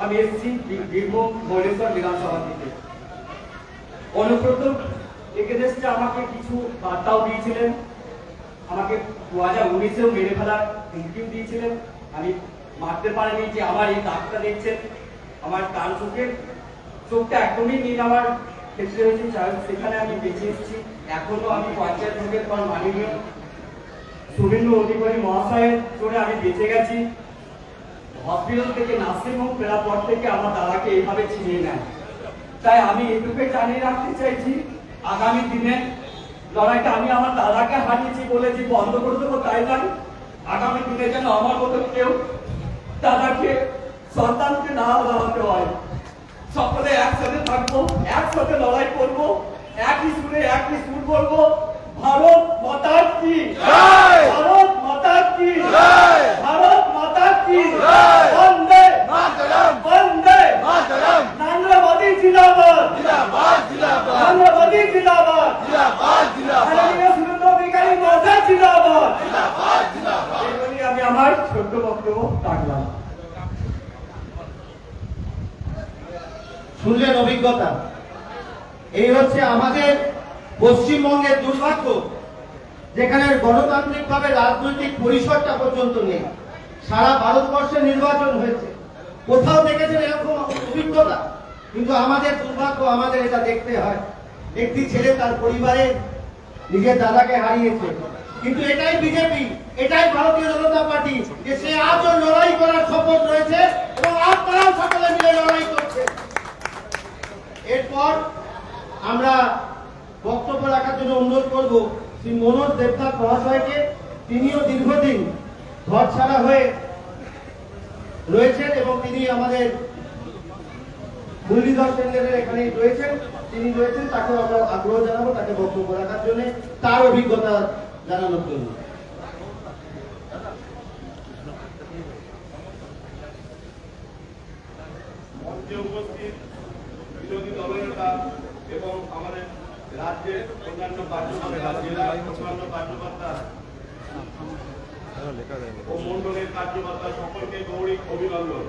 আমি এসেছি বীরভূম ভৈরবেশ্বর বিধানসভা থেকে। অনুব্রত এগেনস্টে আমাকে কিছু বার্তাও দিয়েছিলেন, আমাকে 2019-এও মেরে ফেলার হুমকিও দিয়েছিলেন। আমি মারতে পারিনি, যে আমার এই দাগটা দেখছেন, আমার ডান চোখটা একদমই নীল আমার ক্ষেত্রে হয়েছে, সেখানে আমি বেঁচে এসেছি। এখনো আমি পঞ্চায়েত ভোগের পর মাননীয় শুভেন্দু অধিকারী মহাশয়ের জন্য আমি বেঁচে গেছি। হসপিটাল থেকে নার্সিংহোম ফেরার পর থেকে আমার দাদাকে এইভাবে ছিনিয়ে নেয়। তাই আমি এটুকুই জানিয়ে রাখতে চাইছি, আগামী দিনে লড়াইটা আমি আমার দাদাকে হারিয়েছি বলে যে বন্ধ করে দেবো তাই নয়, আগামী দিনে যেন আমার মতো কেউ দাদাকে সন্তানকে না হারাতে হয়। সকলে একসাথে থাকবো, একসাথে লড়াই করবো, একই সুরে একই সুর বলবো, ভারত মাতা কি জয়, ভারত মাতা কি জয়, ভারত মাতা কি জয়, বন্দে মাতরম, বন্দে মাতরম, নরেন্দ্র মোদি জিন্দাবাদ, জিন্দাবাদ জিন্দাবাদ, নরেন্দ্র মোদি জিন্দাবাদ, জিন্দাবাদ জিন্দাবাদ, মাননীয় শুভেন্দু অধিকারী মহাশয় জিন্দাবাদ, জিন্দাবাদ জিন্দাবাদ। এই বলে আমি আমার ছোট্ট বক্তব্য রাখলাম। শুনলেন অভিজ্ঞতা। এই হচ্ছে আমাদের পশ্চিমবঙ্গের দুর্ভাগ্য, যেখানে গণতান্ত্রিকভাবে রাজনৈতিক পরিসরটা পর্যন্ত নেই। সারা ভারতবর্ষে নির্বাচন হয়েছে, কোথাও দেখেছেন এরকম অভিজ্ঞতা? কিন্তু আমাদের দুর্ভাগ্য, আমাদের এটা দেখতে হয়। একটি ছেলে তার পরিবারের নিজের দাদাকে হারিয়েছে, কিন্তু এটাই বিজেপি, এটাই ভারতীয় জনতা পার্টি, যে সে আজও লড়াই করার শপথ রয়েছে এবং আপনারাও সকলে মিলে লড়াই করছে। এরপর আমরা বক্তব্য রাখার জন্য অনুরোধ করব শ্রী মনোজ দেবনাথ মহাশয়কে। তিনিও দীর্ঘদিন ঘর ছাড়া হয়ে রয়েছেন এবং তিনি আমাদের মুরলীধর সেনের এখানে রয়েছেন, তিনি রয়েছেন, তাকেও আমরা আগ্রহ জানাবো তাকে বক্তব্য রাখার জন্য, তার অভিজ্ঞতা জানানোর জন্য। উপস্থিত বিরোধী দলনেতা এবং আমাদের রাজ্যের অন্যান্য কার্যকর্তা, জেলার অন্যান্য কার্যকর্তা ও মন্ডলের কার্যকর্তা সকলকে গৌরী অভিনন্দন।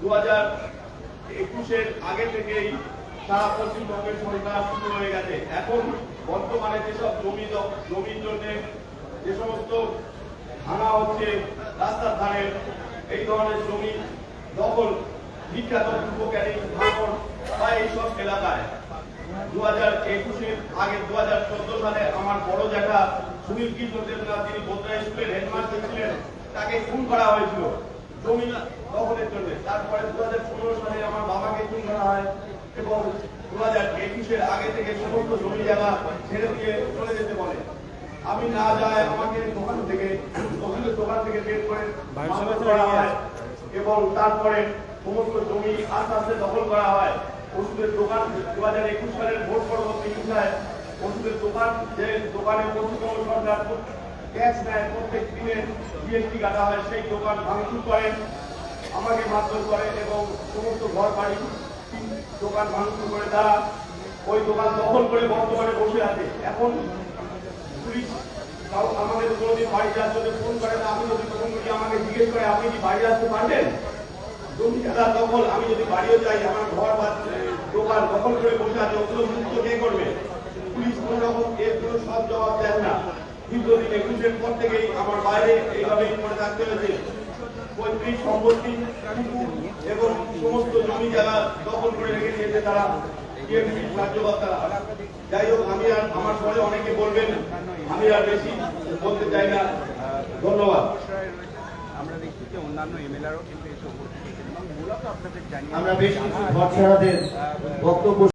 2021-এর আগে থেকেই সারা পশ্চিমবঙ্গের সরকার শুরু হয়ে গেছে। এখন বর্তমানে যেসব জমির জন্য যে সমস্ত ভাঙা হচ্ছে রাস্তার ধারে, এই ধরনের জমি দখল, বিখ্যাত পূর্ব ক্যানিং, ভাঙন বা এইসব এলাকায় 2021-এর আগে 2014 সালে আমার বড় জ্যাঠা সুনীল কৃষ্ণ দেবনাথ, যিনি বোদ্রা স্কুলের হেডমাস্টার ছিলেন, তাকে খুন করা হয়েছিল জমি দখলের জন্য। তারপরে 2015 সালে আমার বাবাকে খুন করা হয় এবং 2021-এর আগে থেকে সমস্ত জমি জায়গা ছেড়ে দিয়ে চলে যেতে বলে। আমি না যাই, আমাকে দোকান থেকে বের করে করা হয় এবং তারপরে সমস্ত জমি আস্তে আস্তে দখল করা হয়। ওষুধের দোকান 2021 সালের ভোট পরবর্তী হিংসায় ওষুধের দোকান, যে দোকানে পশ্চিমবঙ্গ সরকার ট্যাক্স নেয়, প্রত্যেক দিনে জিএসটি কাটা হয়, সেই দোকান ভাঙচুর করেন, আমাকে মারধর করেন এবং সমস্ত ঘর বাড়ি দোকান ভাঙচুর করে তারা ওই দোকান দখল করে বর্তমানে বসে আছে। এখন পুলিশ আমাকে তো কোনোদিন বাড়ি যাওয়ার জন্য ফোন করে না। আমি যদি ফোন করি আমাকে জিজ্ঞেস করে আপনি কি বাড়ি আসতে পারবেন? জমি জায়গা দখল, আমি যদি বাড়িও যাই, আমার ঘর বা দোকান দখল করে বসে আছে, ওগুলো মুক্ত কে করবে? পুলিশ কোন রকম এর কোনো সব জবাব দেন না। দীর্ঘদিন 21-এর পর থেকেই আমার বাইরে এইভাবেই পড়ে থাকতে হয়েছে। পৈতৃক সম্পত্তি এবং সমস্ত জমি জায়গা দখল করে রেখে দিয়েছে তারা, কার্যকর্তারা। যাই হোক, আমি আর আমার পরে অনেকে বলবেন, আমি আর বেশি বলতে চাই না। ধন্যবাদ। আমরা দেখছি যে অন্যান্য এমএলএরও কিন্তু এসে উপস্থিত হয়েছেন এবং মূলত আপনাদের জানিয়ে আমরা বেশ কিছু ঘর ছাড়াদের বক্তব্য